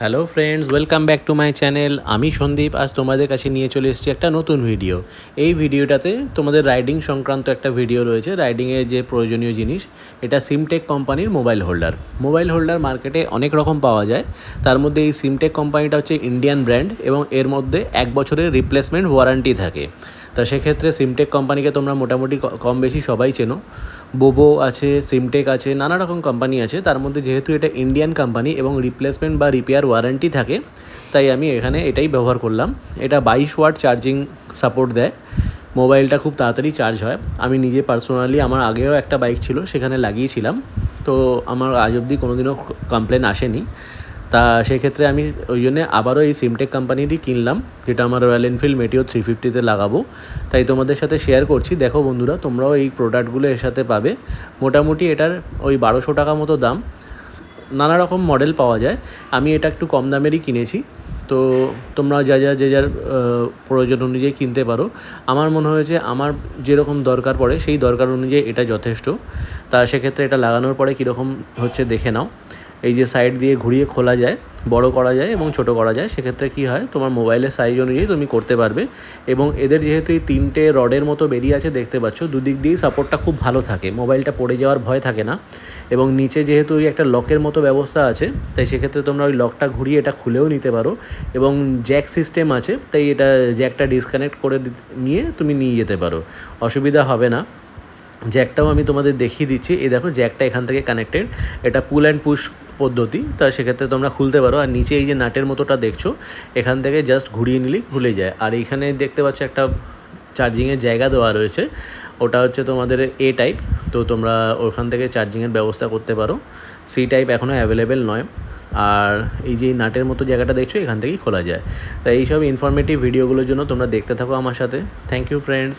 Hello friends, welcome back to my channel. আমি সন্দীপ। আজ তোমাদের কাছে নিয়ে চলে এসেছি একটা নতুন ভিডিও। এই ভিডিওটাতে তোমাদের রাইডিং সংক্রান্ত একটা ভিডিও রয়েছে। রাইডিংয়ের যে প্রয়োজনীয় জিনিস, এটা সিমটেক কোম্পানির মোবাইল হোল্ডার মার্কেটে অনেক রকম পাওয়া যায়। তার মধ্যে এই সিমটেক কোম্পানিটা হচ্ছে ইন্ডিয়ান ব্র্যান্ড এবং এর মধ্যে 1 বছরের রিপ্লেসমেন্ট ওয়ারেন্টি থাকে। তা সেক্ষেত্রে সিমটেক কোম্পানিকে তোমরা মোটামুটি কম বেশি সবাই চেনো। বোবো আছে, সিমটেক আছে, নানা রকম কোম্পানি আছে। তার মধ্যে যেহেতু এটা ইন্ডিয়ান কোম্পানি এবং রিপ্লেসমেন্ট বা রিপেয়ার ওয়ারেন্টি থাকে, তাই আমি এখানে এটাই ব্যবহার করলাম। এটা 22 ওয়াট চার্জিং সাপোর্ট দেয়। মোবাইলটা খুব তাড়াতাড়ি চার্জ হয়। আমি নিজে পার্সোনালি আমার আগেও একটা বাইক ছিল, সেখানে লাগিয়েছিলাম। তো আমার আজ অবধি কোনোদিনও কমপ্লেন আসেনি। তা সেক্ষেত্রে আমি ওই জন্যে আবারও এই সিমটেক কোম্পানিরই কিনলাম, যেটা আমার রয়্যাল এনফিল্ড মেটিও 350-তে লাগাবো। তাই তোমাদের সাথে শেয়ার করছি। দেখো বন্ধুরা, তোমরাও এই প্রোডাক্টগুলো এর সাথে পাবে। মোটামুটি এটার ওই 1200 টাকা মতো দাম। নানা রকম মডেল পাওয়া যায়। আমি এটা একটু কম দামেরই কিনেছি। তো তোমরা যে যার প্রয়োজন অনুযায়ী কিনতে পারো। আমার মনে হয়েছে আমার যেরকম দরকার পড়ে সেই দরকার অনুযায়ী এটা যথেষ্ট। তা সেক্ষেত্রে এটা লাগানোর পরে কীরকম হচ্ছে দেখে নাও। এই যে সাইড দিয়ে ঘুরিয়ে খোলা যায়, বড় করা যায় এবং ছোট করা যায়। সেক্ষেত্রে কী হয়, তোমার মোবাইলের সাইজ অনুযায়ী তুমি করতে পারবে। এবং এদের যেহেতু এই 3টে রডের মতো বেরিয়ে আছে, দেখতে পাচ্ছ, দুদিক দিয়েই সাপোর্টটা খুব ভালো থাকে। মোবাইলটা পড়ে যাওয়ার ভয় থাকে না। এবং নিচে যেহেতু ওই একটা লকের মতো ব্যবস্থা আছে, তাই সেক্ষেত্রে তোমরা ওই লকটা ঘুরিয়ে এটা খুলেও নিতে পারো। এবং জ্যাক সিস্টেম আছে, তাই এটা জ্যাকটা ডিসকানেক্ট করে নিয়ে তুমি নিয়ে যেতে পারো, অসুবিধা হবে না। জ্যাকটাও আমি তোমাদের দেখিয়ে দিচ্ছি। এই দেখো, জ্যাকটা এখান থেকে কানেক্টেড। এটা পুল অ্যান্ড পুশ পদ্ধতি। তা সেক্ষেত্রে তোমরা খুলতে পারো। আর নিচে এই যে নাটের মতোটা দেখছো, এখান থেকে জাস্ট ঘুরিয়ে নিলেই খুলে যায়। আর এইখানে দেখতে পাচ্ছ একটা চার্জিংয়ের জায়গা দেওয়া রয়েছে, ওটা হচ্ছে তোমাদের এ টাইপ। তো তোমরা ওখান থেকে চার্জিংয়ের ব্যবস্থা করতে পারো। সি টাইপ এখনও অ্যাভেলেবেল নয়। আর এই যে নাটের মতো জায়গাটা দেখছো, এখান থেকেই খোলা যায়। তাই এইসব ইনফরমেটিভ ভিডিওগুলোর জন্য তোমরা দেখতে থাকো আমার সাথে। Thank you friends.